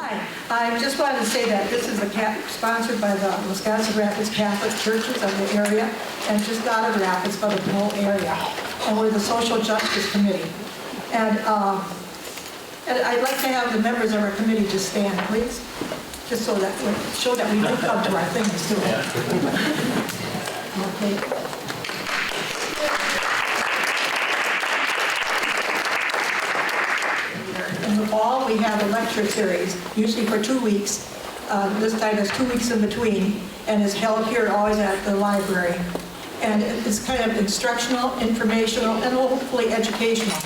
Hi, I just wanted to say that this is sponsored by the Wisconsin Rapids Catholic Churches of the area, and just not of Rapids, but of the whole area. And we're the Social Justice Committee. And I'd like to have the members of our committee just stand, please, just so that we show that we do come to our things too. Okay. In the fall, we have a lecture series, usually for 2 weeks. This time it's 2 weeks in between, and is held here always at the library. And it's kind of instructional, informational, and hopefully educational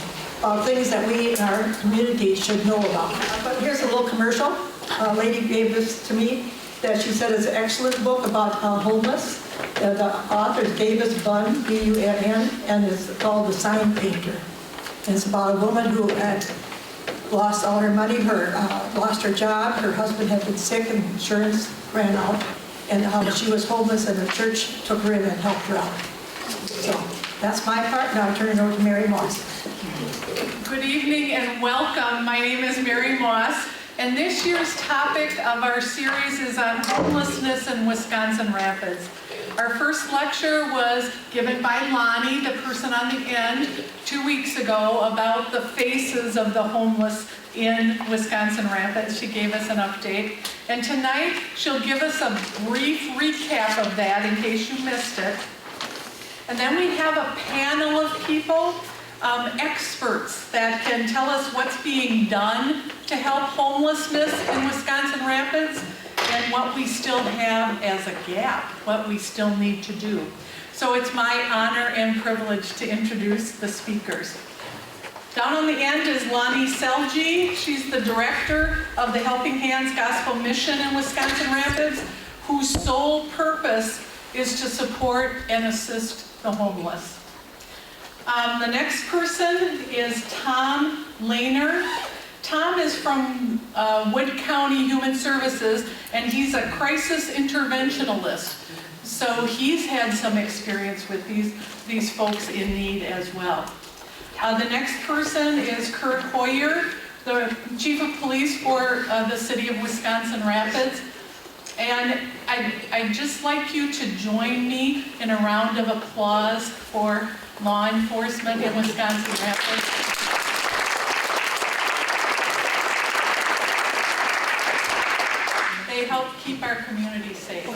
about things that we in our community should know about. But here's a little commercial. A lady gave this to me that she said is an excellent book about homeless. The author is Davis Bunn, B-U-N-N, and it's called The Sign Painter. And it's about a woman who had lost all her money, lost her job, her husband had been sick and insurance ran out, and how she was homeless and the church took her in and helped her out. So that's my part. Now I turn it over to Mary Moss. Good evening and welcome. My name is Mary Moss, and this year's topic of our series is on homelessness in Wisconsin Rapids. Our first lecture was given by Lonnie, the person on the end, 2 weeks ago about the faces of the homeless in Wisconsin Rapids. She gave us an update. And tonight, she'll give us a brief recap of that in case you missed it. And then we have a panel of people, experts that can tell us what's being done to help homelessness in Wisconsin Rapids, and what we still have as a gap, what we still need to do. So it's my honor and privilege to introduce the speakers. Down on the end is Lonnie Selji. She's the director of the Helping Hands Gospel Mission in Wisconsin Rapids, whose sole purpose is to support and assist the homeless. The next person is Tom Lehner. Tom is from Wood County Human Services, and he's a crisis interventionalist. So he's had some experience with these folks in need as well. The next person is Kurt Hoyer, the Chief of Police for the City of Wisconsin Rapids. And I'd just like you to join me in a round of applause for law enforcement in Wisconsin Rapids. They help keep our community safe.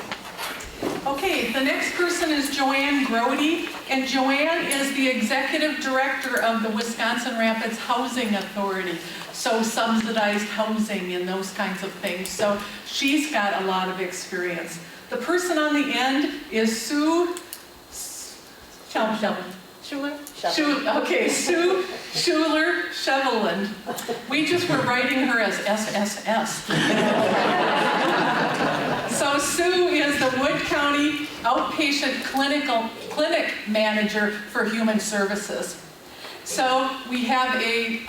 Okay, the next person is Joanne Grody, and Joanne is the executive director of the Wisconsin Rapids Housing Authority, so subsidized housing and those kinds of things. So she's got a lot of experience. The person on the end is Sue Schuler-Sheveland. We just were writing her as SSS. So Sue is the Wood County Outpatient Clinic Manager for Human Services. So we have a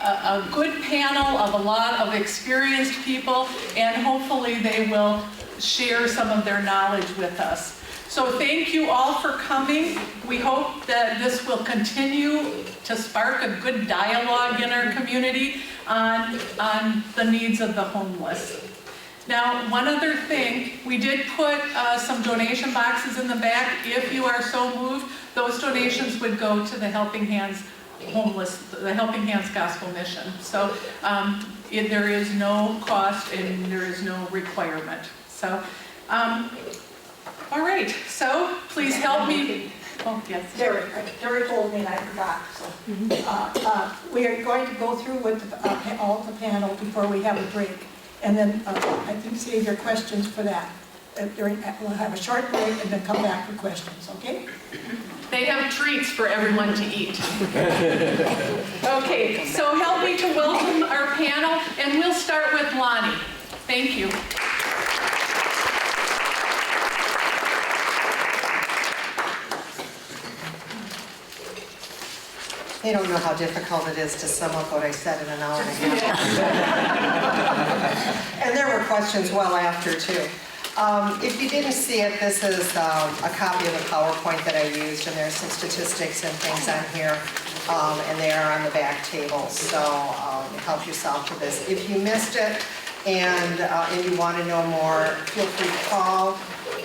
good panel of a lot of experienced people, and hopefully they will share some of their knowledge with us. So thank you all for coming. We hope that this will continue to spark a good dialogue in our community on the needs of the homeless. Now, one other thing, we did put some donation boxes in the back. If you are so moved, those donations would go to the Helping Hands Gospel Mission. So there is no cost and there is no requirement. So. All right, so please help me. Oh, yes. Terry told me and I forgot. So, we are going to go through with all of the panel before we have a break. And then I think save your questions for that. We'll have a short break and then come back for questions, okay? They have treats for everyone to eat. Okay, so help me to welcome our panel, and we'll start with Lonnie. Thank you. They don't know how difficult it is to sum up what I said in an hour and a half. And there were questions well after, too. If you didn't see it, this is a copy of the PowerPoint that I used, and there's some statistics and things on here, and they are on the back table, so help yourself to this. If you missed it, and you want to know more, feel free to call,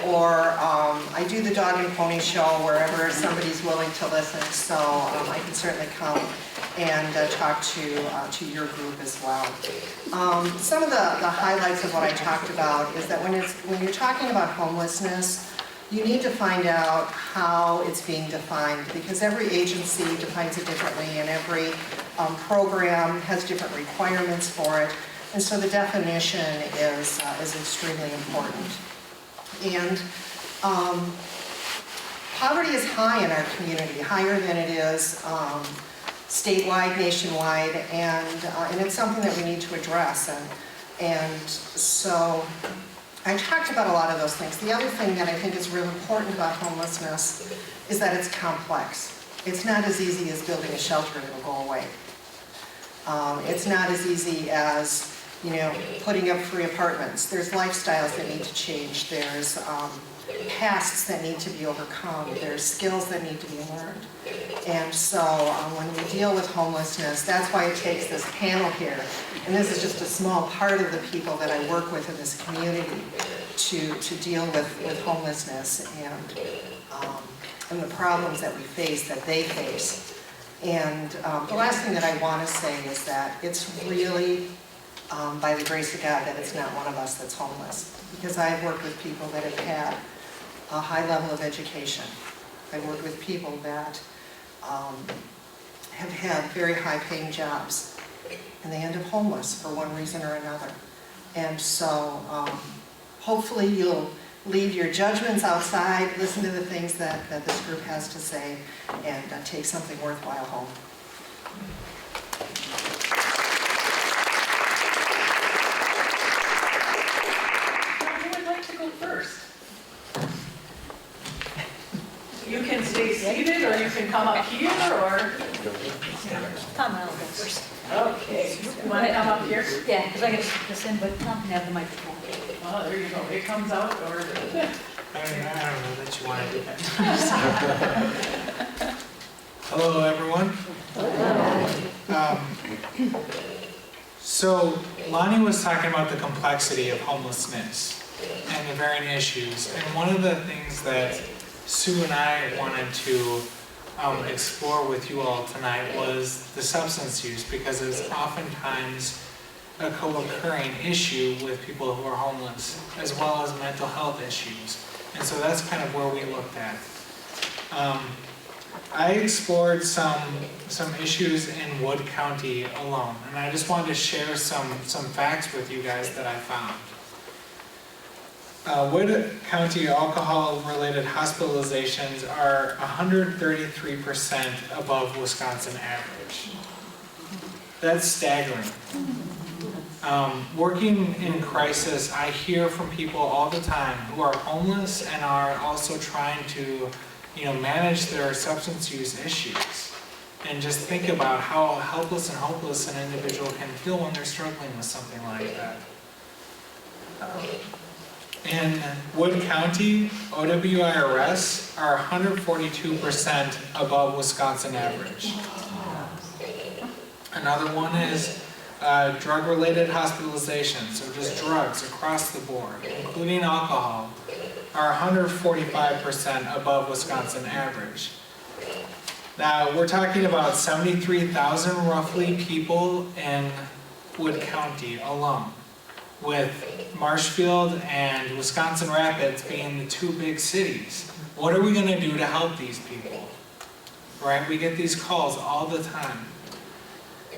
or I do the dog and pony show wherever somebody's willing to listen, so I can certainly come and talk to your group as well. Some of the highlights of what I talked about is that when you're talking about homelessness, you need to find out how it's being defined, because every agency defines it differently, and every program has different requirements for it, and so the definition is extremely important. And poverty is high in our community, higher than it is statewide, nationwide, and it's something that we need to address. And so I talked about a lot of those things. The other thing that I think is really important about homelessness is that it's complex. It's not as easy as building a shelter and it'll go away. It's not as easy as, you know, putting up free apartments. There's lifestyles that need to change. There's pasts that need to be overcome. There's skills that need to be learned. And so when we deal with homelessness, that's why it takes this panel here. And this is just a small part of the people that I work with in this community to deal with homelessness and the problems that we face, that they face. And the last thing that I want to say is that it's really, by the grace of God, that it's not one of us that's homeless. Because I've worked with people that have had a high level of education. I've worked with people that have had very high paying jobs, and they end up homeless for one reason or another. And so hopefully you'll leave your judgments outside, listen to the things that this group has to say, and take something worthwhile home. Who would like to go first? You can stay seated, or you can come up here, or... Tom, I'll go first. Okay. You want to come up here? Yeah, because I got to listen, but Tom can have the microphone. Oh, there you go. It comes out, or... I don't know that you want to do that. Hello, everyone. So Lonnie was talking about the complexity of homelessness and the varying issues. And one of the things that Sue and I wanted to explore with you all tonight was the substance use, because it's oftentimes a co-occurring issue with people who are homeless, as well as mental health issues. And so that's kind of where we looked at. I explored some issues in Wood County alone, and I just wanted to share some facts with you guys that I found. Wood County alcohol-related hospitalizations are 133% above Wisconsin average. That's staggering. Working in crisis, I hear from people all the time who are homeless and are also trying to, manage their substance use issues. And just think about how helpless and hopeless an individual can feel when they're struggling with something like that. In Wood County, OWI are 142% above Wisconsin average. Another one is drug-related hospitalizations, so just drugs across the board, including alcohol, are 145% above Wisconsin average. Now, we're talking about 73,000 roughly people in Wood County alone, with Marshfield and Wisconsin Rapids being the two big cities. What are we going to do to help these people? Right? We get these calls all the time.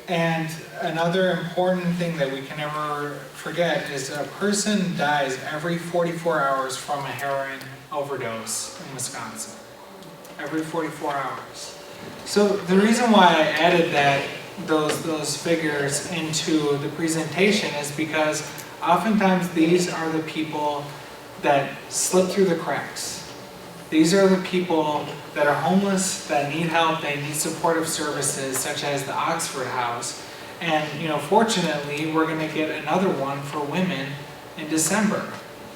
And another important thing that we can never forget is a person dies every 44 hours from a heroin overdose in Wisconsin. Every 44 hours. So the reason why I added those figures into the presentation is because oftentimes these are the people that slip through the cracks. These are the people that are homeless, that need help, they need supportive services such as the Oxford House. And fortunately, we're going to get another one for women in December.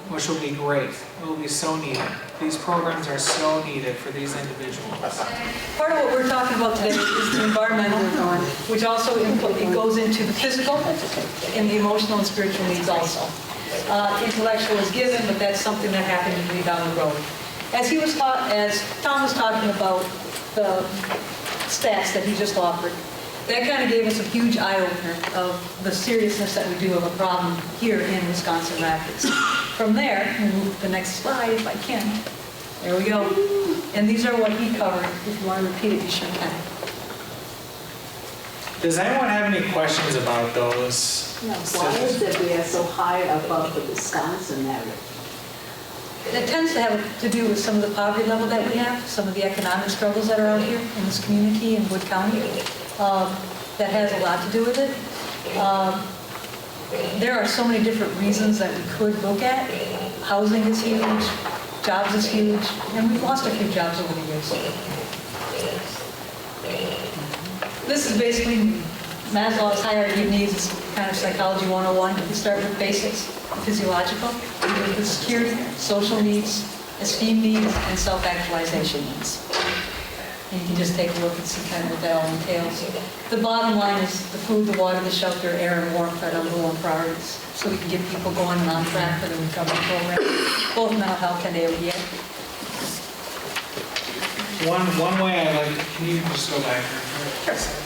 which will be great. It will be so needed. These programs are so needed for these individuals. Part of what we're talking about today is the environmental, which also it goes into the physical and the emotional and spiritual needs also. Intellectual is given, but that's something that happens usually down the road. As Tom was talking about the stats that he just offered, that kind of gave us a huge eye-opener of the seriousness that we do have a problem here in Wisconsin Rapids. From there, we'll move to the next slide if I can. There we go. And these are what he covered. If you want to repeat it, you sure can. Does anyone have any questions about those? No, why is it we are so high above the Wisconsin average? It tends to have to do with some of the poverty level that we have, some of the economic struggles that are out here in this community in Wood County. That has a lot to do with it. There are so many different reasons that we could look at. Housing is huge, jobs is huge, and we've lost a few jobs over the years. This is basically Maslow's hierarchy of needs. It's kind of psychology 101. We start with basics, physiological, with security, social needs, esteem needs, and self-actualization needs. And you can just take a look and see kind of what that all entails. The bottom line is the food, the water, the shelter, air, and warmth are number one priorities. So we can get people going and on track for the recovery program, both mental health and AODA. One way I like, can you just go back here? Just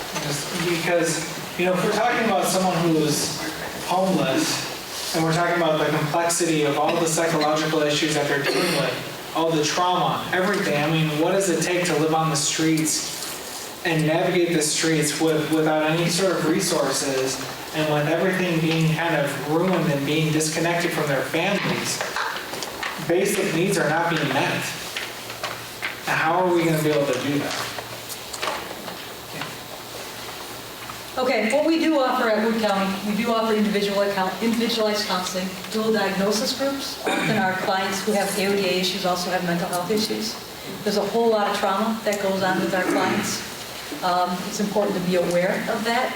because, if we're talking about someone who is homeless, and we're talking about the complexity of all the psychological issues that they're dealing with, all the trauma, everything. I mean, what does it take to live on the streets and navigate the streets without any sort of resources and with everything being kind of ruined and being disconnected from their families? Basic needs are not being met. Now, how are we going to be able to do that? Okay, what we do offer at Wood County, we do offer individualized counseling, dual diagnosis groups. Often our clients who have AODA issues also have mental health issues. There's a whole lot of trauma that goes on with our clients. It's important to be aware of that.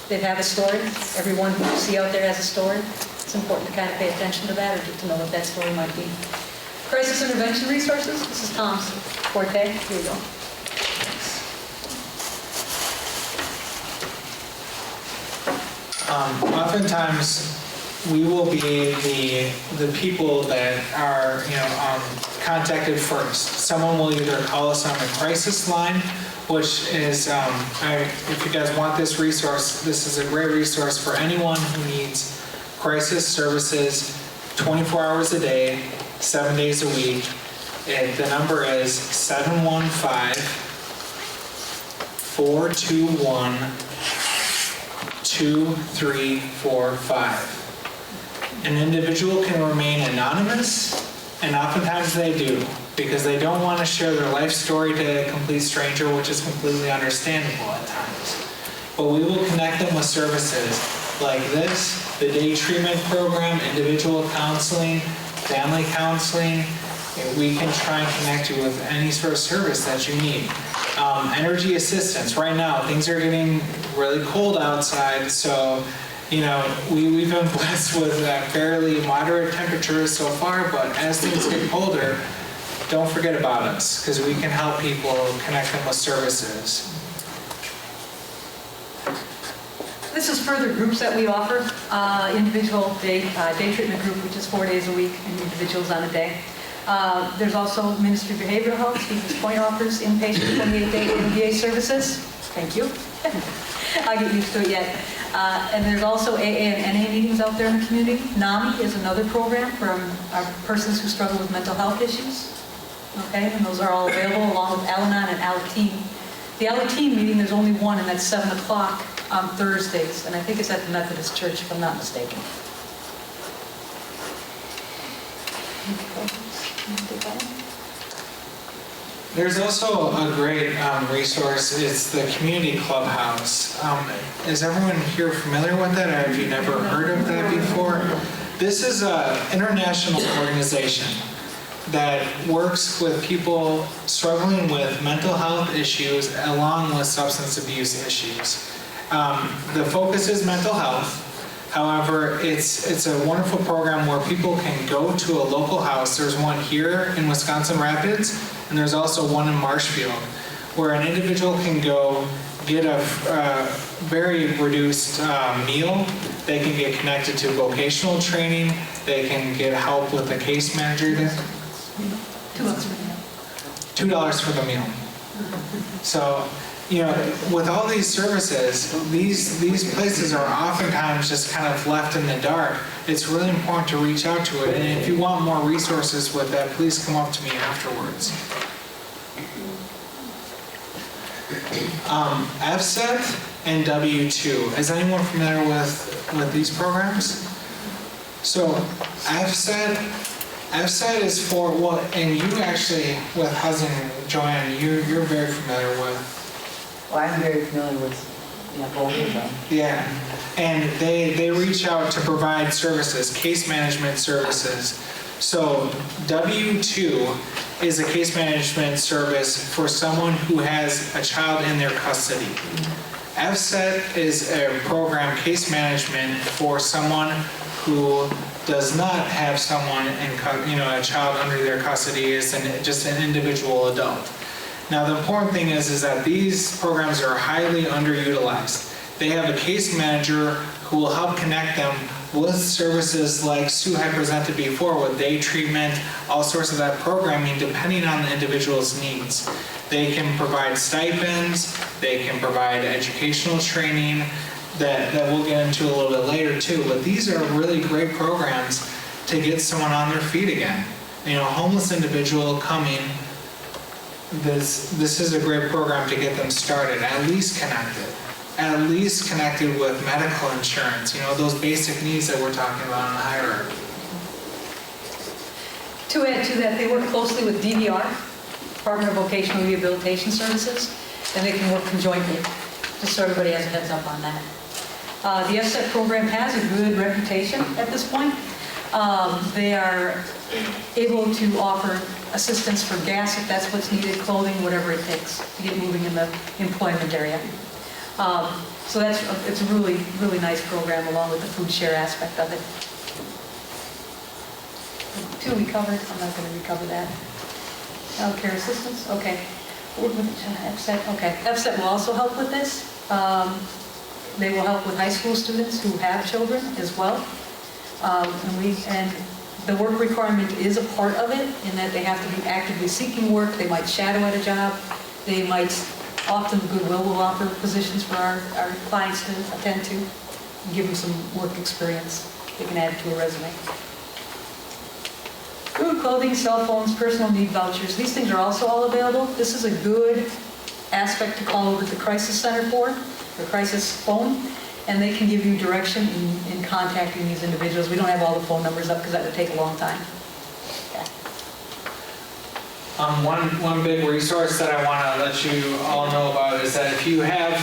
They have a story. Everyone who you see out there has a story. It's important to kind of pay attention to that or get to know what that story might be. Crisis intervention resources, this is Tom's forte. Here you go. Oftentimes, we will be the people that are contacted first. Someone will either call us on the crisis line, which is if you guys want this resource, this is a great resource for anyone who needs crisis services 24 hours a day, 7 days a week. The number is 715-421-2345. An individual can remain anonymous, and oftentimes they do, because they don't want to share their life story to a complete stranger, which is completely understandable at times. But we will connect them with services like this, the day treatment program, individual counseling, family counseling. We can try and connect you with any sort of service that you need. Energy assistance. Right now, things are getting really cold outside, so we've been blessed with fairly moderate temperatures so far, but as things get colder, don't forget about us, because we can help people, connect them with services. This is further groups that we offer. Individual day treatment group, which is 4 days a week, and individuals on a day. There's also Ministry of Behavioral Health, Stevens Point offers inpatient 28-day MBA services. Thank you. I'll get used to it yet. And there's also AA and NA meetings out there in the community. NAMI is another program for our persons who struggle with mental health issues. Okay, and those are all available along with Al-Anon and Al-Teen. The Al-Teen meeting, there's only one, and that's 7 o'clock on Thursdays, and I think it's at the Methodist Church, if I'm not mistaken. There's also a great resource. It's the Community Clubhouse. Is everyone here familiar with that, or have you never heard of that before? This is an international organization that works with people struggling with mental health issues along with substance abuse issues. The focus is mental health. However, it's a wonderful program where people can go to a local house. There's one here in Wisconsin Rapids, and there's also one in Marshfield, where an individual can go get a very reduced meal. They can get connected to vocational training. They can get help with a case manager there. $2 for the meal. So, with all these services, these places are oftentimes just kind of left in the dark. It's really important to reach out to it. And if you want more resources with that, please come up to me afterwards. FSET and W2. Is anyone familiar with these programs? So FSET is for what, and you actually, with Hudson, Joanne, you're very familiar with. Well, I'm very familiar with both of them. Yeah, and they reach out to provide services, case management services. So W2 is a case management service for someone who has a child in their custody. FSET is a program, case management, for someone who does not have someone a child under their custody, is just an individual adult. Now the important thing is that these programs are highly underutilized. They have a case manager who will help connect them with services like Sue had presented before, with day treatment, all sorts of that programming depending on the individual's needs. They can provide stipends, they can provide educational training that we'll get into a little bit later too, but these are really great programs to get someone on their feet again. Homeless individual coming, this is a great program to get them started, at least connected with medical insurance, those basic needs that we're talking about in the hierarchy. To add to that, they work closely with DVR, Department of Vocational Rehabilitation Services, and they can work conjointly, just so everybody has a heads up on that. The FSET program has a good reputation at this point. They are able to offer assistance for gas if that's what's needed, clothing, whatever it takes to get moving in the employment area. So it's a really, really nice program along with the food share aspect of it. 2 we covered, I'm not going to recover that. Child care assistance, okay. FSET, okay. FSET will also help with this. They will help with high school students who have children as well. And the work requirement is a part of it in that they have to be actively seeking work. They might shadow at a job. They might, often Goodwill will offer positions for our clients to attend to, and give them some work experience they can add to a resume. Food, clothing, cell phones, personal need vouchers. These things are also all available. This is a good aspect to call over the crisis center for, the crisis phone, and they can give you direction in contacting these individuals. We don't have all the phone numbers up because that would take a long time. Okay. One big resource that I want to let you all know about is that if you have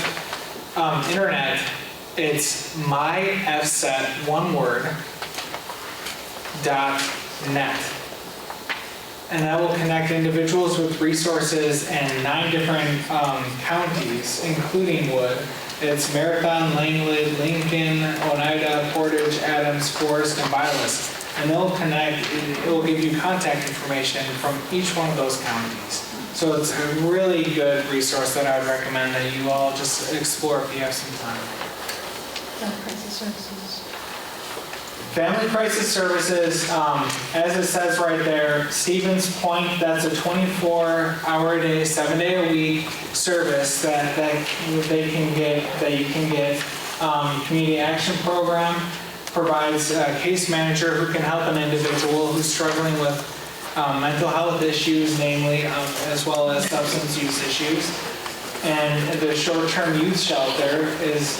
internet, it's myfset, one word, .net. And that will connect individuals with resources in 9 different counties, including Wood. It's Marathon, Langley, Lincoln, Oneida, Portage, Adams, Forest, and Bylas. And they'll connect, it will give you contact information from each one of those counties. So it's a really good resource that I would recommend that you all just explore if you have some time. Crisis services. Family Crisis Services, as it says right there, Stevens Point, that's a 24-hour-a-day, 7-day-a-week service that they can get, that you can get. Community Action Program provides a case manager who can help an individual who's struggling with mental health issues, namely, as well as substance use issues. And the short-term youth shelter is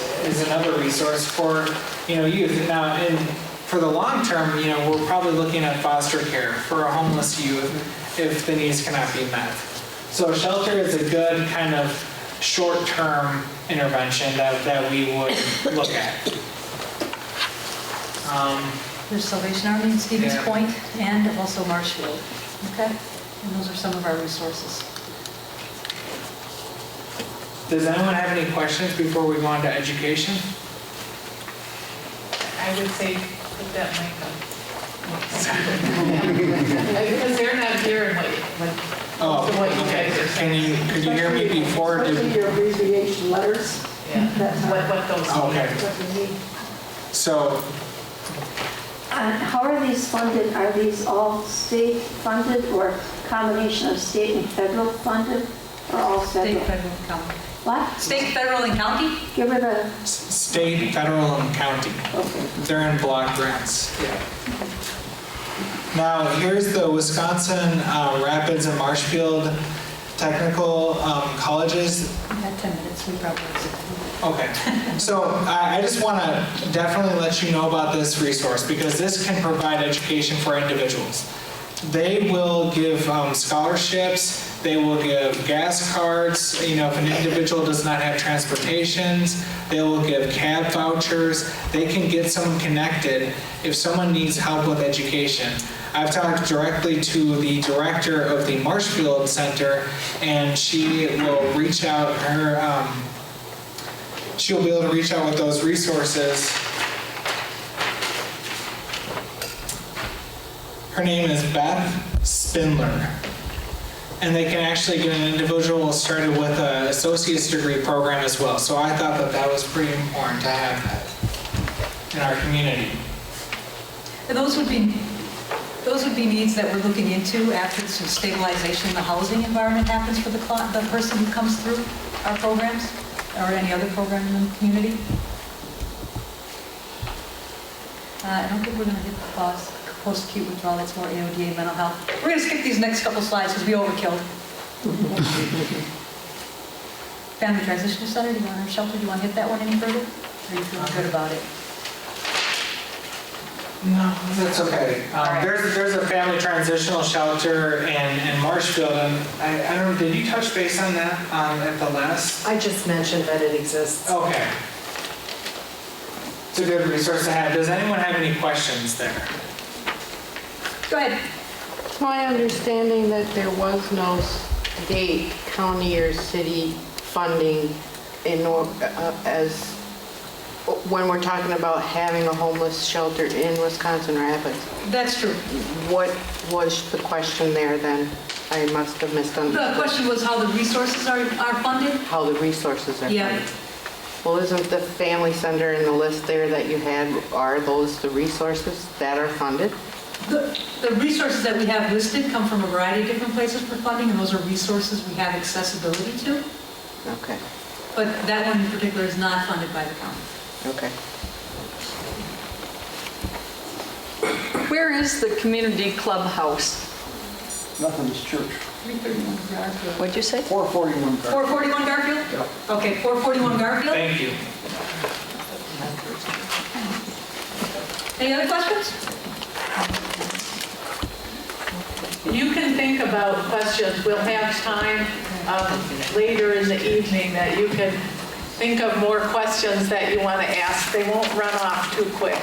another resource for youth. Now, for the long term, we're probably looking at foster care for a homeless youth if the needs cannot be met. So shelter is a good kind of short-term intervention that we would look at. There's Salvation Army in Stevens Yeah. Point and also Marshfield. Okay? And those are some of our resources. Does anyone have any questions before we go on to education? I I would say put that mic up. Because they're not hearing Oh, what you okay. guys are saying. Could you hear me before? Especially your abbreviation letters. Yeah, That's what those Okay. what we need. So, How are these funded? Are these all state funded or combination of state and federal funded or all State, federal? federal, and county. What? State, federal, and county? Give her the, state, federal, and county. okay. They're in block grants. Now, here's the Wisconsin Rapids and Marshfield Technical Colleges. We had 10 minutes, we probably have Okay, so I just want to definitely let you know about this resource because this can provide education for individuals. They will give scholarships, they will give gas cards, if an individual does not have transportations, they will give cab vouchers, they can get someone connected if someone needs help with education. I've talked directly to the director of the Marshfield Center and she will reach out, she'll be able to reach out with those resources. Her name is Beth Spindler. And they can actually get an individual started with an associate's degree program as well. So I thought that that was pretty important to have that in our community. And those would be needs that we're looking into after some stabilization in the housing environment happens for the person who comes through our programs or any other program in the community. I don't think we're going to hit the post-acute withdrawal. That's more AODA, mental health. We're going to skip these next couple slides because we overkilled. Family Transitional Center, do you want our shelter? Do you want to hit that one any further? Or are you feeling good about it? No, that's okay. There's a family transitional shelter in Marshfield, and I don't know, did you touch base on that at the last? I just mentioned that it exists. Okay. It's a good resource to have. Does anyone have any questions there? Go ahead. It's my understanding that there was no state, county, or city funding as when we're talking about having a homeless shelter in Wisconsin Rapids. That's true. What was the question there then? I must have misunderstood. The question was how the resources are funded? How the resources are Yeah. funded. Well, isn't the family center in the list there that you had, are those the resources that are funded? The resources that we have listed come from a variety of different places for funding, and those are resources we have accessibility to. Okay, But that one in particular is not funded by the county. okay. Where is the community clubhouse? Nothing, it's church. 331 Garfield. What'd you say? 441. 441 Garfield? Yeah. Okay, 441 Garfield. Thank you. Any other questions? You can think about questions. We'll have time later in the evening that you can think of more questions that you want to ask. They won't run off too quick.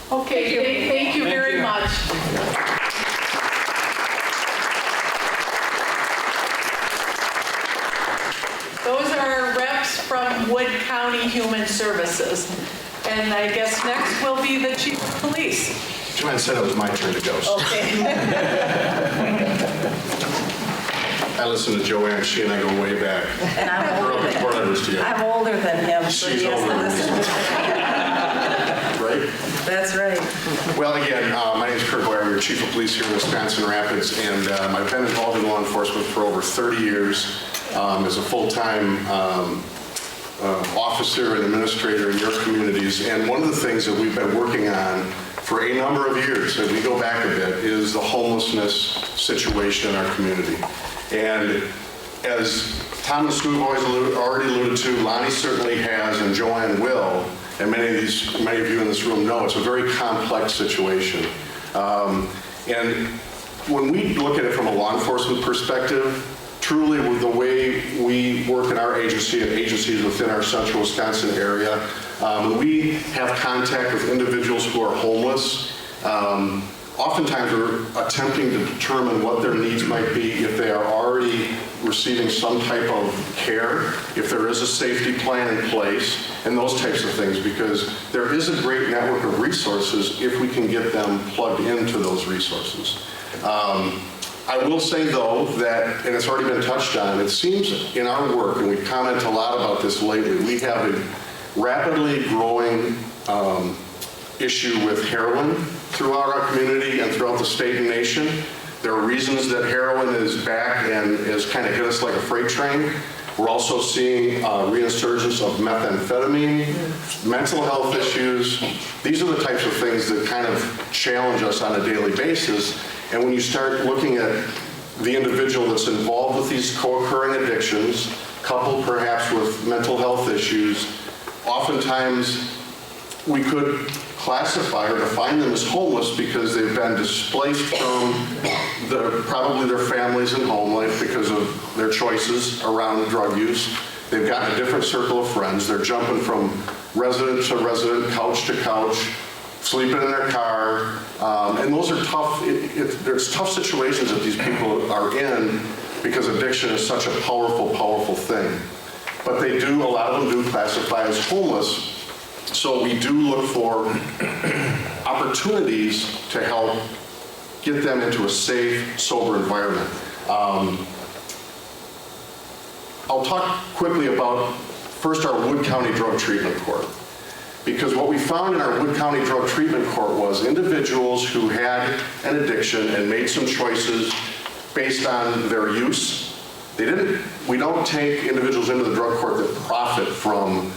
Okay, thank you very much. Those are our reps from Wood County Human Services. And I guess next will be the chief of police. Joanne said it was my turn to go. Okay. I listen to Joanne, she and I go way back. And I'm We're older up in Port Edwards together. I'm older than him, so She's he has older to than me. listen. Right? That's right. Well, again, my name is Kurt Boyer. We're Chief of Police here in Wisconsin Rapids, and I've been involved in law enforcement for over 30 years as a full-time officer and administrator in your communities. And one of the things that we've been working on for a number of years, as we go back a bit, is the homelessness situation in our community. And as Tom and Stu have already alluded to, Lonnie certainly has, and Joanne will, and many of you in this room know, it's a very complex situation. And when we look at it from a law enforcement perspective, truly with the way we work in our agency and agencies within our central Wisconsin area, when we have contact with individuals who are homeless, Oftentimes, we're attempting to determine what their needs might be if they are already receiving some type of care, if there is a safety plan in place, and those types of things, because there is a great network of resources if we can get them plugged into those resources. I will say, though, that, and it's already been touched on, it seems in our work, and we comment a lot about this lately, we have a rapidly growing issue with heroin throughout our community and throughout the state and nation. There are reasons that heroin is back and has kind of hit us like a freight train. We're also seeing resurgence of methamphetamine, mental health issues. These are the types of things that kind of challenge us on a daily basis. And when you start looking at the individual that's involved with these co-occurring addictions, coupled perhaps with mental health issues, oftentimes we could classify or define them as homeless because they've been displaced from probably their families and home life because of their choices around drug use. They've gotten a different circle of friends. They're jumping from resident to resident, couch to couch, sleeping in their car. And those are tough, there's tough situations that these people are in because addiction is such a powerful, powerful thing. But they do, a lot of them do classify as homeless. So we do look for opportunities to help get them into a safe, sober environment. I'll talk quickly about first our Wood County Drug Treatment Court. Because what we found in our Wood County Drug Treatment Court was individuals who had an addiction and made some choices based on their use. We don't take individuals into the drug court that profit from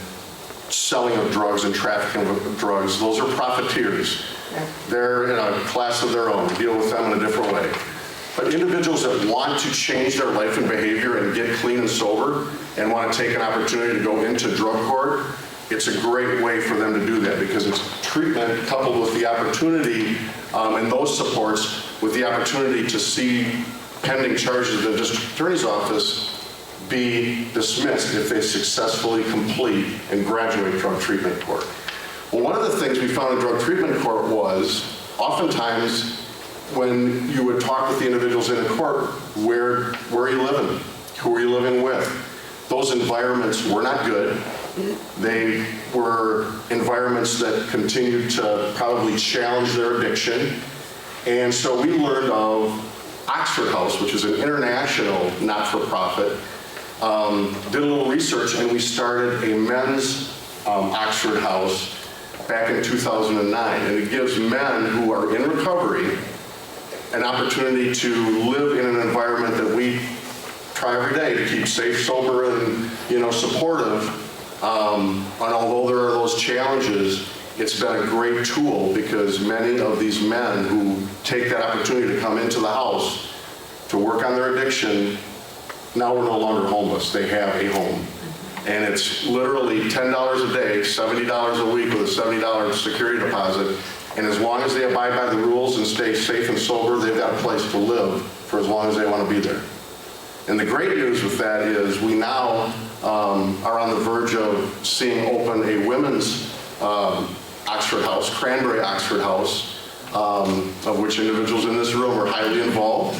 selling of drugs and trafficking of drugs. Those are profiteers. They're in a class of their own. We deal with them in a different way. But individuals that want to change their life and behavior and get clean and sober and want to take an opportunity to go into drug court, it's a great way for them to do that because it's treatment coupled with the opportunity and those supports with the opportunity to see pending charges in the district attorney's office be dismissed if they successfully complete and graduate drug treatment court. Well, one of the things we found in drug treatment court was oftentimes when you would talk with the individuals in the court, where are you living? Who are you living with? Those environments were not good. They were environments that continued to probably challenge their addiction. And so we learned of Oxford House, which is an international not-for-profit, did a little research, and we started a men's Oxford House back in 2009. And it gives men who are in recovery an opportunity to live in an environment that we try every day to keep safe, sober, and supportive. And although there are those challenges, it's been a great tool because many of these men who take that opportunity to come into the house to work on their addiction, now we're no longer homeless. They have a home. And it's literally $10 a day, $70 a week with a $70 security deposit. And as long as they abide by the rules and stay safe and sober, they've got a place to live for as long as they want to be there. And the great news with that is we now are on the verge of seeing open a women's Oxford House, Cranberry Oxford House, of which individuals in this room are highly involved.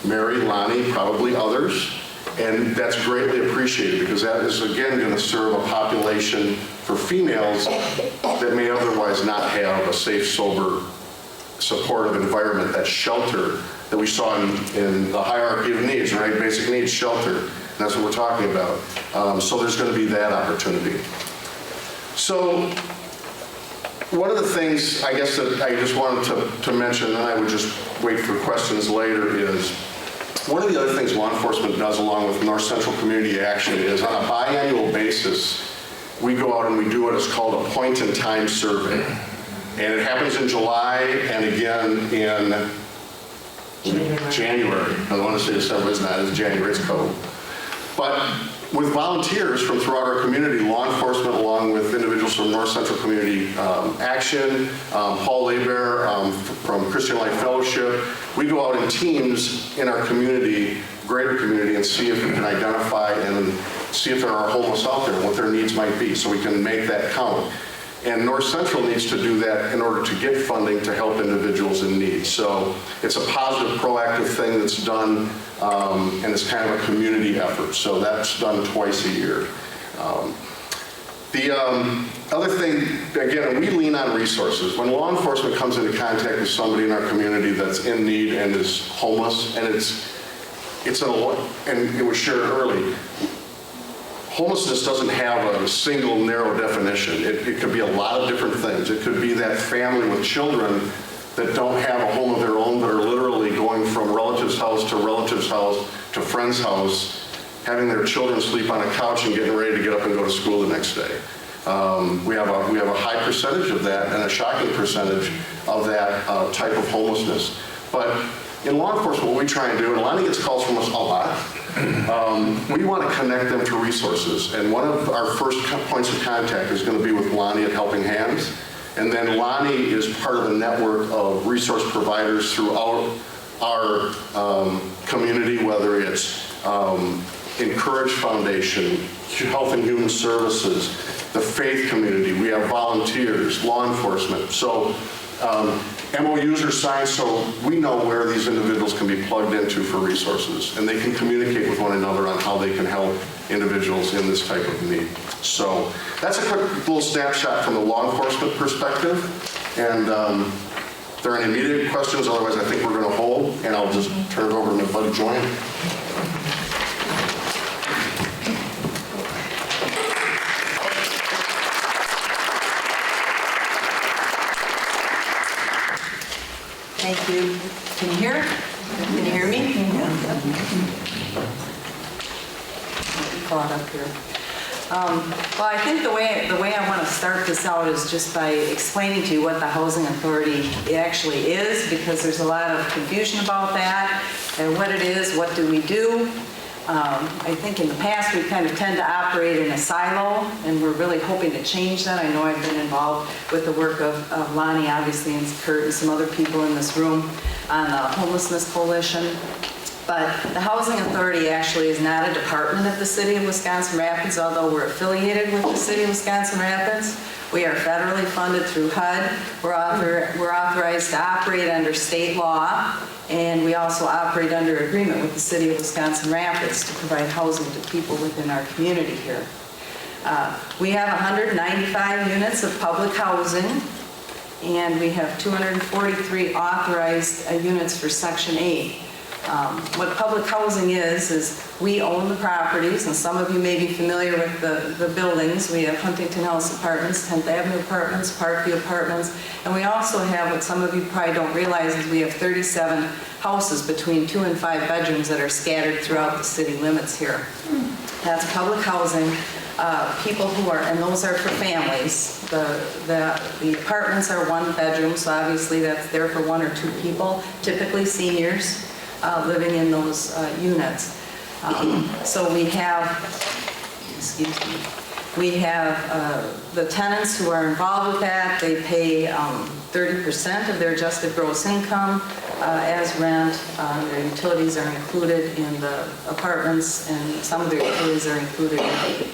Mary, Lonnie, probably others. And that's greatly appreciated because that is, again, going to serve a population for females that may otherwise not have a safe, sober, supportive environment, that shelter that we saw in the hierarchy of needs, right? Basic needs, shelter. And that's what we're talking about. So there's going to be that opportunity. So one of the things, I guess, that I just wanted to mention, and I would just wait for questions later, is one of the other things law enforcement does along with North Central Community Action is on a biannual basis, we go out and we do what is called a point-in-time survey. And it happens in July and again in January. I don't want to say December, it's not, it's January, it's code. But with volunteers from throughout our community, law enforcement along with individuals from North Central Community Action, Paul Leber from Christian Life Fellowship, we go out in teams in our community, greater community, and see if we can identify and see if there are homeless out there and what their needs might be so we can make that count. And North Central needs to do that in order to get funding to help individuals in need. So it's a positive, proactive thing that's done, and it's kind of a community effort. So that's done twice a year. The other thing, again, we lean on resources. When law enforcement comes into contact with somebody in our community that's in need and is homeless, and and it was shared early, homelessness doesn't have a single narrow definition. It could be a lot of different things. It could be that family with children that don't have a home of their own, but are literally going from relative's house to friend's house, having their children sleep on a couch and getting ready to get up and go to school the next day. We have a high percentage of that and a shocking percentage of that type of homelessness. But in law enforcement, what we try and do, and Lonnie gets calls from us a lot, we want to connect them to resources. And one of our first points of contact is going to be with Lonnie at Helping Hands. And then Lonnie is part of a network of resource providers throughout our community, whether it's Encourage Foundation, Health and Human Services, the faith community. We have volunteers, law enforcement. So MOUs are signed so we know where these individuals can be plugged into for resources, and they can communicate with one another on how they can help individuals in this type of need. So that's a quick little snapshot from the law enforcement perspective. And if there are any immediate questions, otherwise I think we're going to hold, and I'll just turn it over to my buddy Joanne. Thank you. Can you hear? Can you hear me? Caught up here. Well, I think the way I want to start this out is just by explaining to you what the Housing Authority actually is, because there's a lot of confusion about that and what it is, what do we do. I think in the past we kind of tend to operate in a silo, and we're really hoping to change that. I know I've been involved with the work of Lonnie, obviously, and Kurt and some other people in this room on the Homelessness Coalition. But the Housing Authority actually is not a department of the City of Wisconsin Rapids, although we're affiliated with the City of Wisconsin Rapids. We are federally funded through HUD. We're authorized to operate under state law, and we also operate under agreement with the City of Wisconsin Rapids to provide housing to people within our community here. We have 195 units of public housing, and we have 243 authorized units for Section 8. What public housing is we own the properties, and some of you may be familiar with the buildings. We have Huntington House Apartments, 10th Avenue Apartments, Parkview Apartments, and we also have, what some of you probably don't realize, is we have 37 houses between 2 and 5 bedrooms that are scattered throughout the city limits here. That's public housing. People who are, and those are for families. The apartments are 1 bedroom, so obviously that's there for 1 or 2 people, typically seniors. Living in those units. So we have, the tenants who are involved with that. They pay 30% of their adjusted gross income as rent. Their utilities are included in the apartments, and some of their utilities are included in the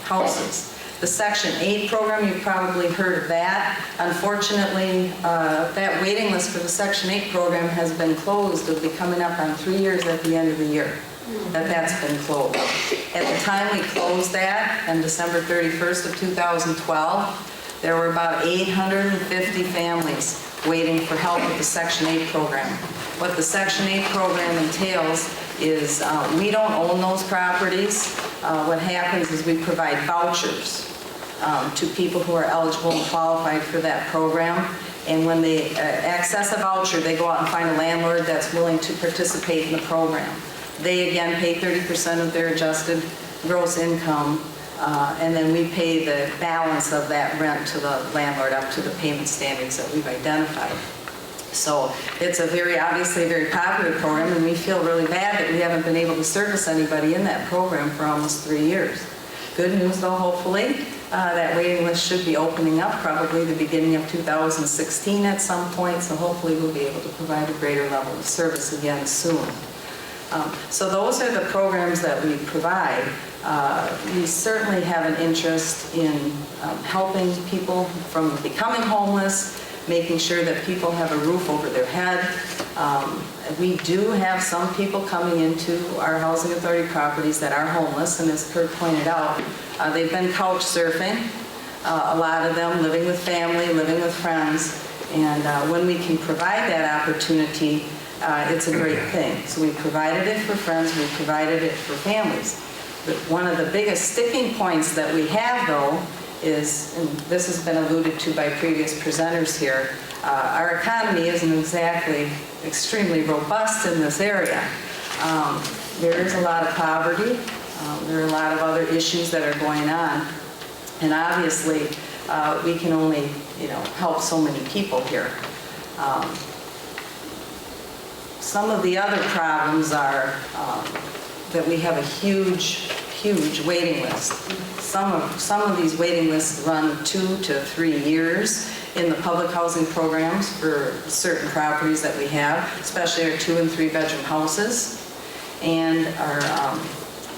houses. The Section 8 program, you've probably heard of that. Unfortunately, that waiting list for the Section 8 program has been closed. It'll be coming up on 3 years at the end of the year that's been closed. At the time we closed that, on December 31st of 2012, there were about 850 families waiting for help with the Section 8 program. What the Section 8 program entails is we don't own those properties. What happens is we provide vouchers to people who are eligible and qualified for that program. And when they access a voucher, they go out and find a landlord that's willing to participate in the program. They again pay 30% of their adjusted gross income, and then we pay the balance of that rent to the landlord up to the payment standards that we've identified. So it's obviously a very popular program, and we feel really bad that we haven't been able to service anybody in that program for almost 3 years. Good news though, hopefully, that waiting list should be opening up probably the beginning of 2016 at some point, so hopefully we'll be able to provide a greater level of service again soon. So those are the programs that we provide. We certainly have an interest in helping people from becoming homeless, making sure that people have a roof over their head. We do have some people coming into our Housing Authority properties that are homeless, and as Kurt pointed out, they've been couch surfing, a lot of them living with family, living with friends, and when we can provide that opportunity, it's a great thing. So we provided it for friends, we provided it for families. But one of the biggest sticking points that we have, though, is, and this has been alluded to by previous presenters here, our economy isn't exactly extremely robust in this area. There is a lot of poverty. There are a lot of other issues that are going on. And obviously, we can only, help so many people here. Some of the other problems are that we have a huge waiting list. Some of these waiting lists run 2 to 3 years in the public housing programs for certain properties that we have, especially our 2 and 3 bedroom houses and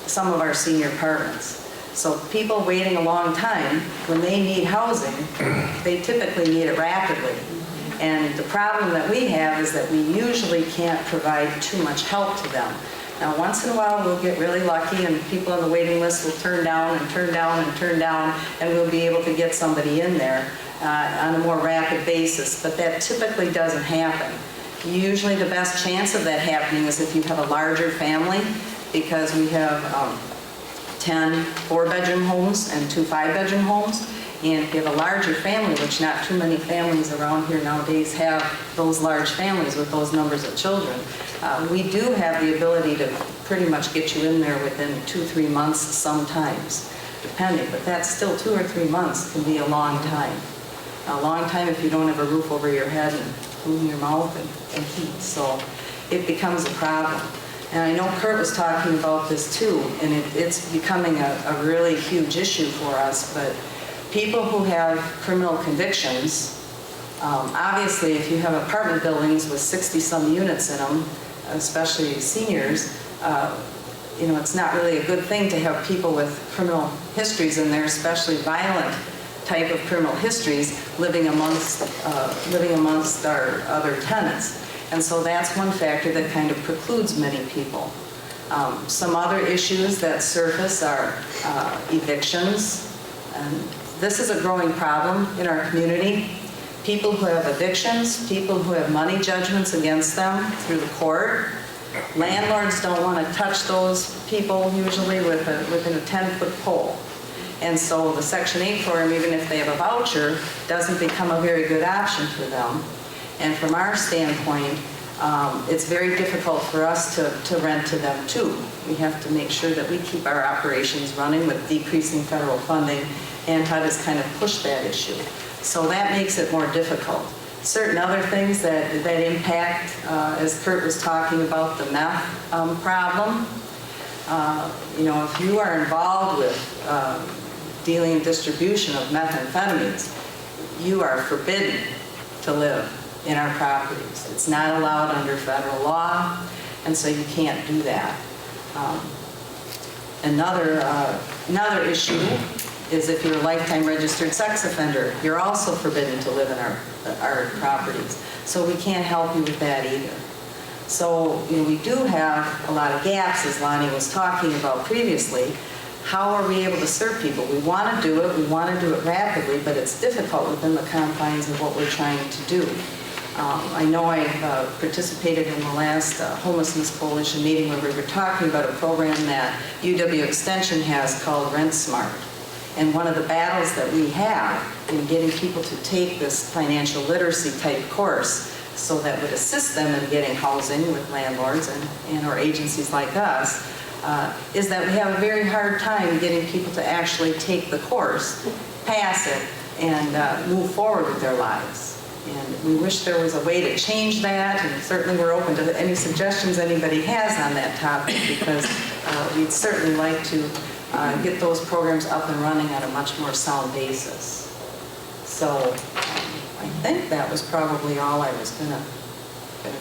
some of our senior apartments. So people waiting a long time, when they need housing, they typically need it rapidly. And the problem that we have is that we usually can't provide too much help to them. Now, once in a while, we'll get really lucky and people on the waiting list will turn down and turn down and turn down, and we'll be able to get somebody in there on a more rapid basis, but that typically doesn't happen. Usually the best chance of that happening is if you have a larger family, because we have 10 4-bedroom homes and 2 5-bedroom homes. And if you have a larger family, which not too many families around here nowadays have those large families with those numbers of children, we do have the ability to pretty much get you in there within 2-3 months sometimes, depending. But that's still 2 or 3 months can be a long time. A long time if you don't have a roof over your head and food in your mouth and heat. So it becomes a problem. And I know Kurt was talking about this too, and it's becoming a really huge issue for us, but people who have criminal convictions, obviously if you have apartment buildings with 60-some units in them, especially seniors, it's not really a good thing to have people with criminal histories in there, especially violent type of criminal histories, living amongst our other tenants. And so that's one factor that kind of precludes many people. Some other issues that surface are evictions. And this is a growing problem in our community. People who have evictions, people who have money judgments against them through the court. Landlords don't want to touch those people usually within a 10-foot pole. And so the Section 8 program, even if they have a voucher, doesn't become a very good option for them. And from our standpoint, it's very difficult for us to rent to them too. We have to make sure that we keep our operations running with decreasing federal funding, and HUD has kind of pushed that issue. So that makes it more difficult. Certain other things that impact, as Kurt was talking about, the meth problem. If you are involved with dealing and distribution of methamphetamines, you are forbidden to live in our properties. It's not allowed under federal law, and so you can't do that. Another issue is if you're a lifetime registered sex offender, you're also forbidden to live in our properties. So we can't help you with that either. So we do have a lot of gaps, as Lonnie was talking about previously. How are we able to serve people? We want to do it, we want to do it rapidly, but it's difficult within the confines of what we're trying to do. I know I've participated in the last Homelessness Coalition meeting where we were talking about a program that UW Extension has called Rent Smart. And one of the battles that we have in getting people to take this financial literacy type course so that would assist them in getting housing with landlords and or agencies like us is that we have a very hard time getting people to actually take the course, pass it, and move forward with their lives. And we wish there was a way to change that, and certainly we're open to any suggestions anybody has on that topic, because we'd certainly like to get those programs up and running on a much more sound basis. So I think that was probably all I was gonna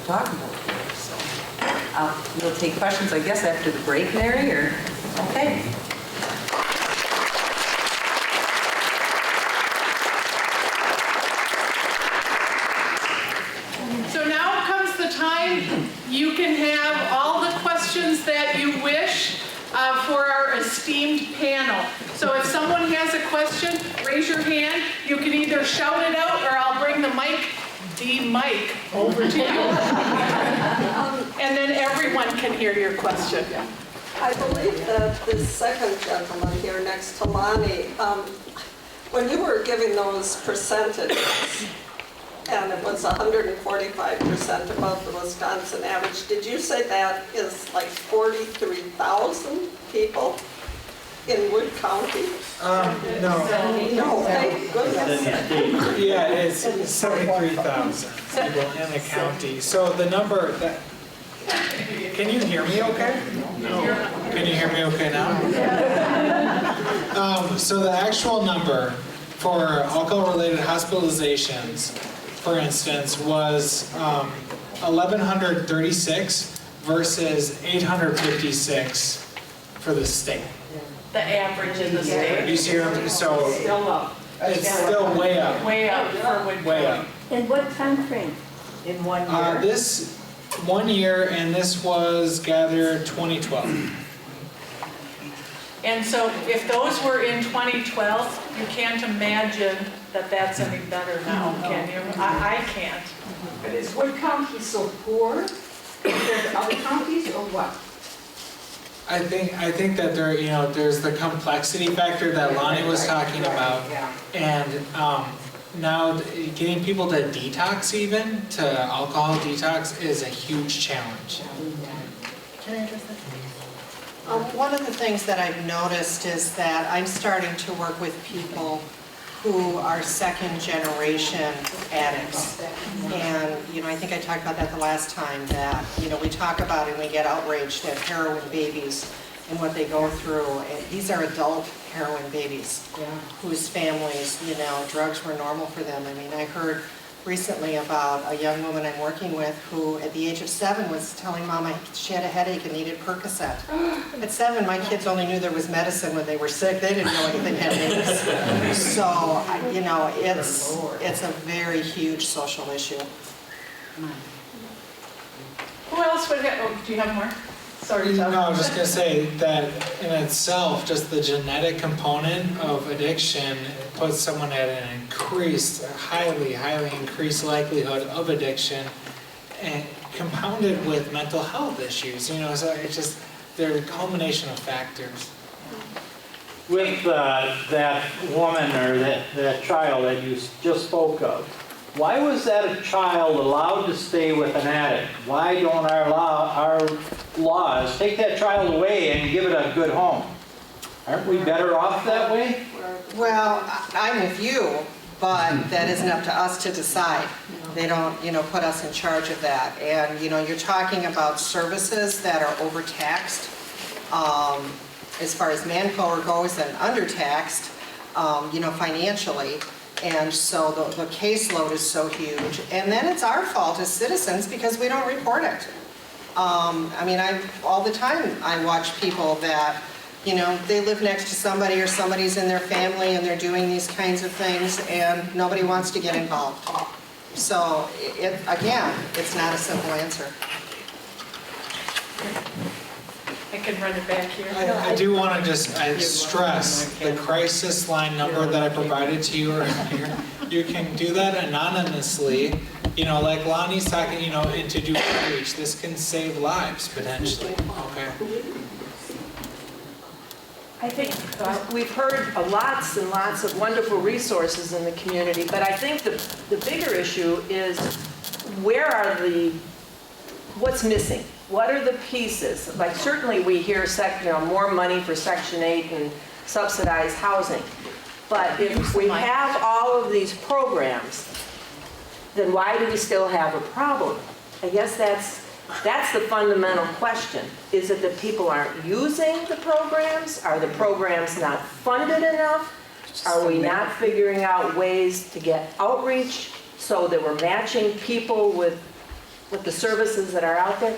talk about here. So. We'll take questions, I guess, after the break, Mary, or, okay. So now comes the time you can have all the questions that you wish for our esteemed panel. So if someone has a question, raise your hand. You can either shout it out or I'll bring the mic over to you. And then everyone can hear your question. I believe that the second gentleman here next to Lonnie, when you were giving those percentages, and it was 145% above the Wisconsin average, did you say that is like 43,000 people in Wood County? No. No, thank goodness. Yeah, it's 73,000 people in the county. So the number that, can you hear me okay? No. Can you hear me okay now? So the actual number for alcohol-related hospitalizations, for instance, was 1,136 versus 856 for the state. The average in the state. You see, so Still up. it's still way up. Way up for Wood Way County. up. In what time frame? In 1 year. This 1 year, and this was gathered 2012. And so if those were in 2012, you can't imagine that that's any better now, can you? I can't. But is Wood County so poor compared to other counties, or what? I think that there's the complexity factor that Lonnie was talking about, and now getting people to detox, even to alcohol detox, is a huge challenge. Can I address that? One of the things that I've noticed is that I'm starting to work with people who are second generation addicts. And, I think I talked about that the last time, that, we talk about and we get outraged at heroin babies and what they go through. And these are adult heroin babies whose families, drugs were normal for them. I mean, I heard recently about a young woman I'm working with who at the age of 7 was telling Mom she had a headache and needed Percocet. At 7, my kids only knew there was medicine when they were sick. They didn't know anything had names. So, it's a very huge social issue. Who else would have, do you have more? Sorry, Tom. No, I was just going to say that in itself, just the genetic component of addiction puts someone at an increased, highly increased likelihood of addiction, and compounded with mental health issues. So it's just, they're a culmination of factors. With that woman or that child that you just spoke of, why was that a child allowed to stay with an addict? Why don't our laws take that child away and give it a good home? Aren't we better off that way? Well, I'm with you, but that isn't up to us to decide. They don't, put us in charge of that. And, you're talking about services that are overtaxed as far as manpower goes, and undertaxed, financially. And so the caseload is so huge. And then it's our fault as citizens because we don't report it. All the time I watch people that, they live next to somebody or somebody's in their family and they're doing these kinds of things and nobody wants to get involved. So, again, it's not a simple answer. I can run it back here. I do want to just stress the crisis line number that I provided to you earlier. You can do that anonymously, like Lonnie's talking, and to do outreach. This can save lives potentially. Okay. I think we've heard lots and lots of wonderful resources in the community, but I think the bigger issue is what's missing? What are the pieces? Like certainly we hear more money for Section 8 and subsidized housing, but if we have all of these programs, then why do we still have a problem? I guess that's the fundamental question. Is it that people aren't using the programs? Are the programs not funded enough? Are we not figuring out ways to get outreach so that we're matching people with the services that are out there?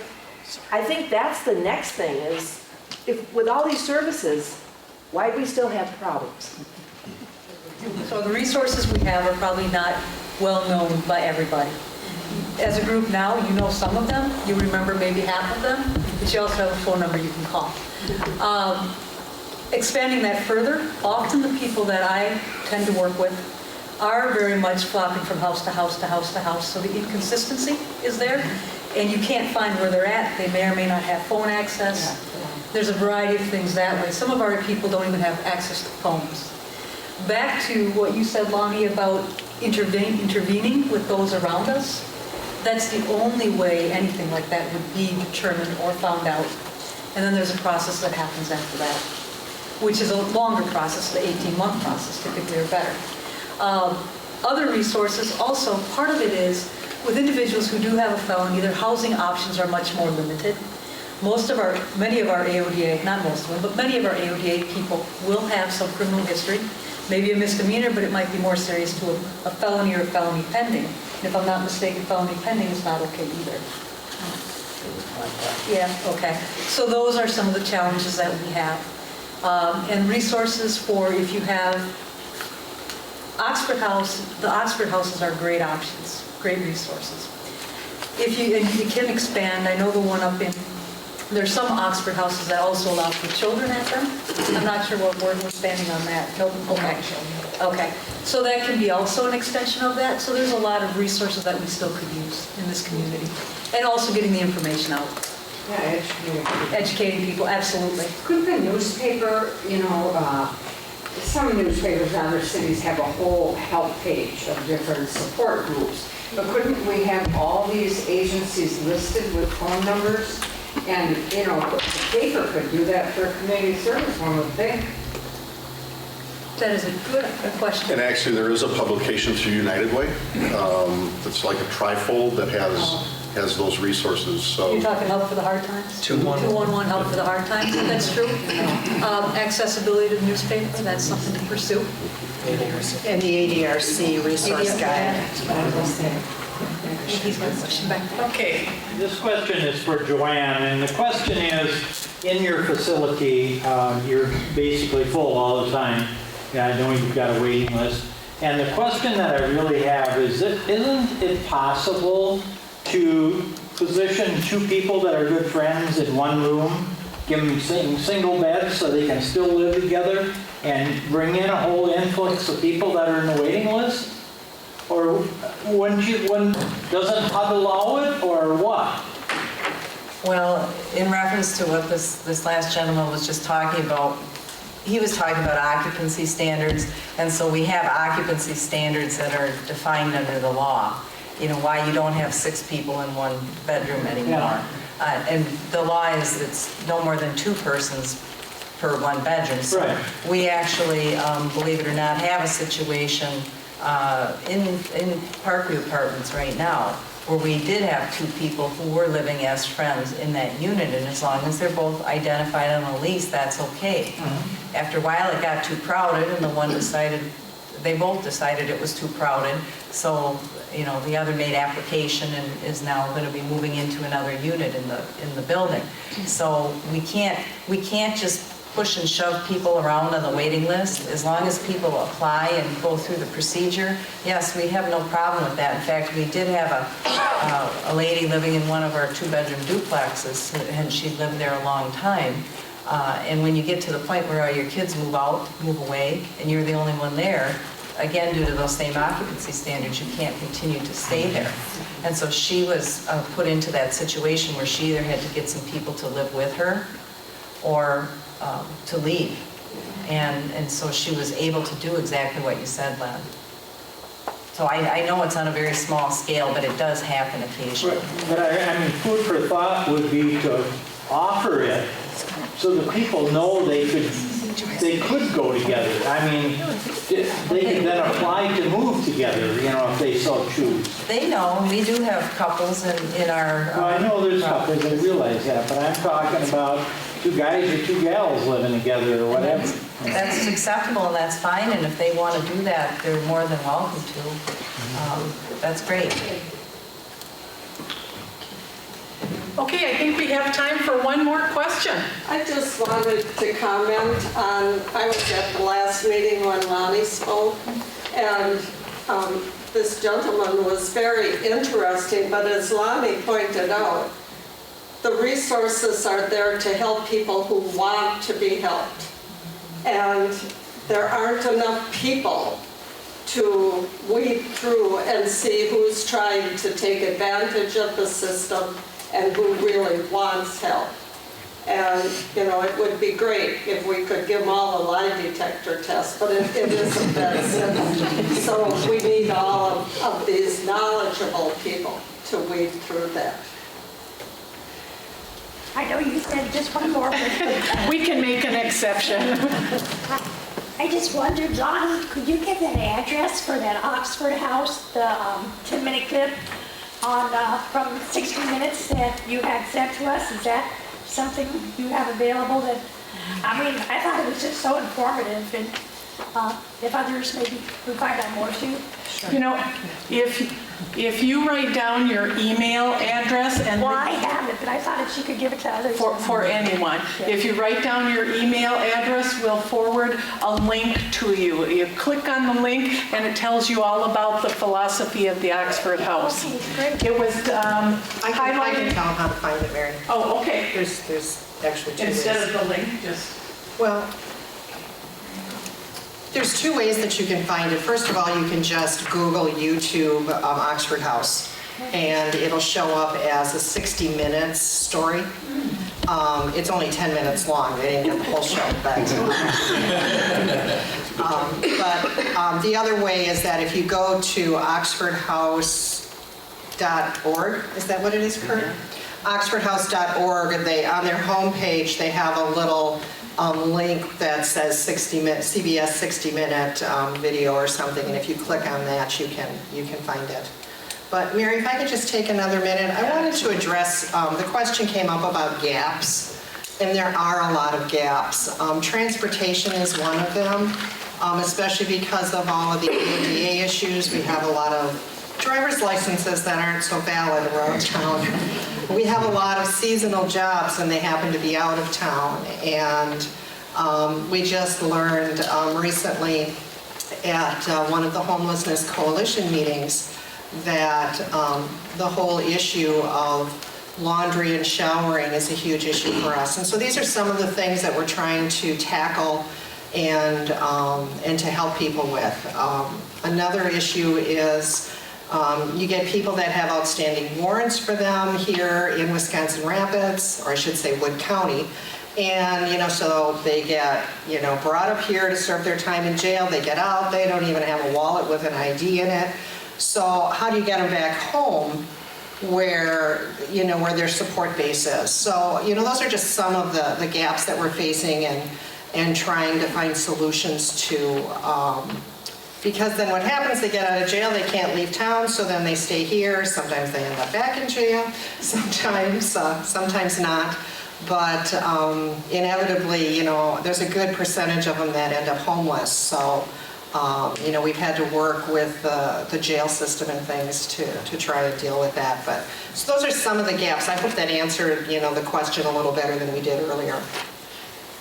I think that's the next thing is, if with all these services, why do we still have problems? So the resources we have are probably not well known by everybody. As a group now, you know some of them, you remember maybe half of them, but you also have a phone number you can call. Expanding that further, often the people that I tend to work with are very much flopping from house to house to house to house, so the inconsistency is there, and you can't find where they're at. They may or may not have phone access. There's a variety of things that way. Some of our people don't even have access to phones. Back to what you said, Lonnie, about intervening with those around us, that's the only way anything like that would be determined or found out. And then there's a process that happens after that, which is a longer process, the 18-month process, typically are better. Other resources, also, part of it is, with individuals who do have a felony, their housing options are much more limited. Many of our AODA, not most of them, but many of our AODA people will have some criminal history, maybe a misdemeanor, but it might be more serious to a felony or a felony pending. And if I'm not mistaken, felony pending is not okay either. Yeah, okay. So those are some of the challenges that we have. And resources for if you have Oxford House, the Oxford houses are great options, great resources. If you can expand, I know the one up in, there's some Oxford houses that also allow for children at them. I'm not sure what word we're standing on that. Nope, okay. Okay, so that can be also an extension of that. So there's a lot of resources that we still could use in this community. And also getting the information out. Yeah, educating people, absolutely. Couldn't the newspaper, some newspapers in other cities have a whole help page of different support groups, but couldn't we have all these agencies listed with phone numbers? And, the paper could do that for community service, one would think. That is a good question. And actually, there is a publication through United Way that's like a trifold that has those resources. So You're talking Help for the Hard Times? 211 Help for the Hard Times, that's true. Accessibility to the newspaper, that's something to pursue. And the ADRC resource guide. He's got a question back there. Okay, this question is for Joanne, and the question is, in your facility, you're basically full all the time. Yeah, I know you've got a waiting list. And the question that I really have is, isn't it possible to position two people that are good friends in one room, give them single beds so they can still live together, and bring in a whole influx of people that are in the waiting list? Or doesn't HUD allow it, or what? Well, in reference to what this last gentleman was just talking about, he was talking about occupancy standards, and so we have occupancy standards that are defined under the law. Why you don't have 6 people in one bedroom anymore. Yeah. And the law is it's no more than 2 persons per one bedroom. So right. We actually, believe it or not, have a situation in Parkview Apartments right now where we did have 2 people who were living as friends in that unit, and as long as they're both identified on the lease, that's okay. Mm-hmm. After a while, it got too crowded, and they both decided it was too crowded, so the other made application and is now going to be moving into another unit in the building. So we can't just push and shove people around on the waiting list. As long as people apply and go through the procedure, yes, we have no problem with that. In fact, we did have a lady living in one of our 2-bedroom duplexes, and she lived there a long time. And when you get to the point where all your kids move away, and you're the only one there, again, due to those same occupancy standards, you can't continue to stay there. And so she was put into that situation where she either had to get some people to live with her or to leave. And so she was able to do exactly what you said, Len. So I know it's on a very small scale, but it does happen occasionally. But I mean, food for thought would be to offer it so the people know they could go together. I mean, they could then apply to move together, if they so choose. They know. We do have couples in our... Well, I know there's couples, I realize that, but I'm talking about 2 guys or 2 gals living together or whatever. That's acceptable, and that's fine, and if they want to do that, they're more than welcome to. That's great. Okay, I think we have time for one more question. I just wanted to comment on, I was at the last meeting when Lonnie spoke, and this gentleman was very interesting, but as Lonnie pointed out, the resources are there to help people who want to be helped. And there aren't enough people to weed through and see who's trying to take advantage of the system and who really wants help. And, you know, it would be great if we could give them all a lie detector test, but it isn't that simple. So we need all of these knowledgeable people to weed through that. I know you said just one more. We can make an exception. I just wondered, Lonnie, could you give that address for that Oxford House, the 10-minute clip on from 60 Minutes that you had sent to us? Is that something you have available? That, I mean, I thought it was just so informative, and if others maybe would find out more too. You know, if you write down your email address and well, I have it, but I thought if she could give it to others. for anyone, if you write down your email address, we'll forward a link to you. You click on the link, and it tells you all about the philosophy of the Oxford House. Okay, great. It was I highlighted. can tell them how to find it, Mary. Oh, okay. There's actually two ways. Instead of the link, just. Well, there's two ways that you can find it. First of all, you can just Google YouTube Oxford House, and it'll show up as a 60 Minutes story. It's only 10 minutes long. They didn't get the whole show, but the other way is that if you go to oxfordhouse.org, is that what it is, Kurt? oxfordhouse.org, and on their homepage they have a little link that says 60 minute CBS 60-minute video or something, and if you click on that, you can find it. But Mary, if I could just take another minute, I wanted to address the question came up about gaps, and there are a lot of gaps. Transportation is one of them, especially because of all of the ADA issues. We have a lot of driver's licenses that aren't so valid around town. We have a lot of seasonal jobs and they happen to be out of town. And we just learned recently at one of the Homelessness Coalition meetings that the whole issue of laundry and showering is a huge issue for us. And so these are some of the things that we're trying to tackle and to help people with. Another issue is you get people that have outstanding warrants for them here in Wisconsin Rapids, or I should say Wood County. And, so they get, brought up here to serve their time in jail. They get out, they don't even have a wallet with an ID in it. So how do you get them back home where, where their support base is? So, those are just some of the gaps that we're facing and trying to find solutions to. Because then what happens, they get out of jail, they can't leave town, so then they stay here. Sometimes they end up back in jail, sometimes not. But inevitably, there's a good percentage of them that end up homeless. So, we've had to work with the jail system and things to try to deal with that. But so those are some of the gaps. I hope that answered, the question a little better than we did earlier.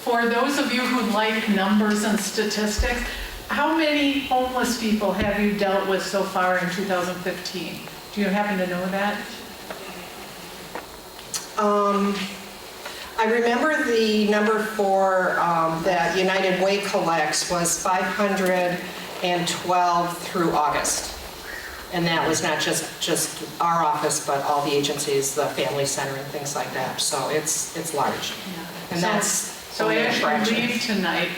For those of you who like numbers and statistics, how many homeless people have you dealt with so far in 2015? Do you happen to know that? I remember the number for that United Way collects was 512 through August. And that was not just our office, but all the agencies, the Family Center and things like that. So it's large. And So as you leave tonight,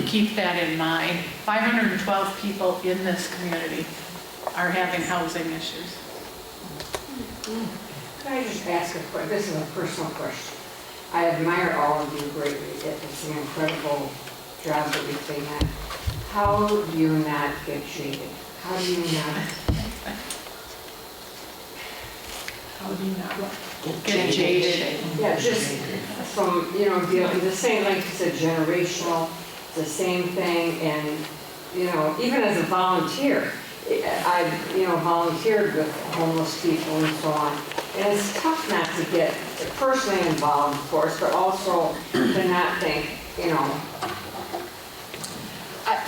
keep that in mind. 512 people in this community are having housing issues. Can I just ask a question? This is a personal question. I admire all of you greatly. It's an incredible job that you've taken. How do you not get jaded? How do you not? How do you not get jaded? Yeah, just from, the same, like you said, generational, the same thing, and, even as a volunteer, I've, volunteered with homeless people and so on, and it's tough not to get personally involved, of course, but also to not think, you know.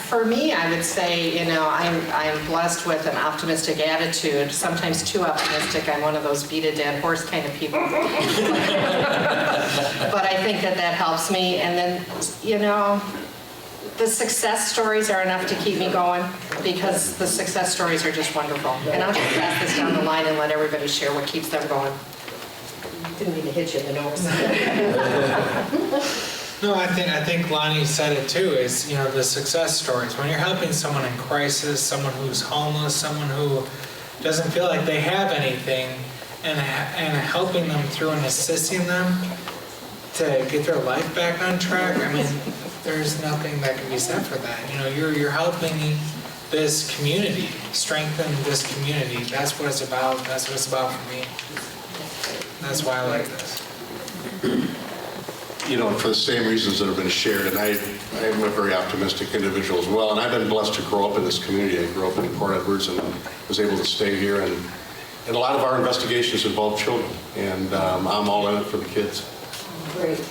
For me, I would say, I'm blessed with an optimistic attitude, sometimes too optimistic. I'm one of those beat a dead horse kind of people. But I think that helps me. And then, the success stories are enough to keep me going, because the success stories are just wonderful. And I'll just pass this down the line and let everybody share what keeps them going. Didn't mean to hit you in the nose. No, I think Lonnie said it too, is, the success stories. When you're helping someone in crisis, someone who's homeless, someone who doesn't feel like they have anything, and helping them through and assisting them to get their life back on track, I mean, there's nothing that can be said for that. You're helping this community, strengthen this community. That's what it's about. That's what it's about for me. That's why I like this. For the same reasons that have been shared, and I'm a very optimistic individual as well, and I've been blessed to grow up in this community. I grew up in Port Edwards and was able to stay here, and a lot of our investigations involve children, and I'm all in it for the kids. Great.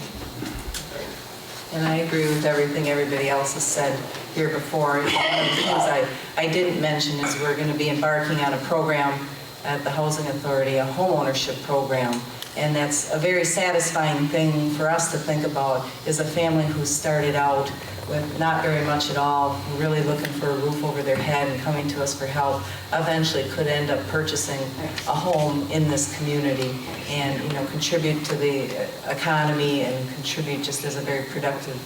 And I agree with everything everybody else has said here before. One of the things I didn't mention is we're going to be embarking on a program at the Housing Authority, a homeownership program. And that's a very satisfying thing for us to think about, is a family who started out with not very much at all, really looking for a roof over their head and coming to us for help, eventually could end up purchasing a home in this community and contribute to the economy and contribute just as a very productive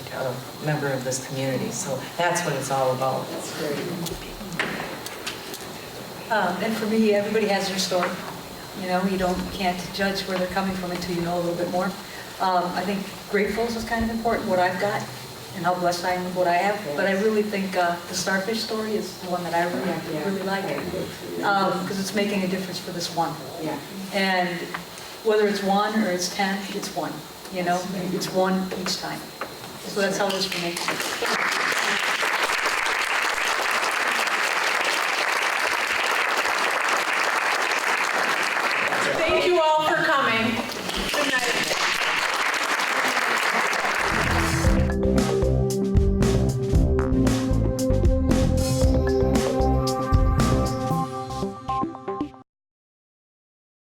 member of this community. So that's what it's all about. That's great. And for me, everybody has their story. You can't judge where they're coming from until you know a little bit more. I think grateful is kind of important, what I've got, and how blessed I am with what I have. But I really think the starfish story is the one that I really like, because it's making a difference for this one. Yeah. And whether it's 1 or it's 10, it's 1. It's 1 each time. So that's how it is for me.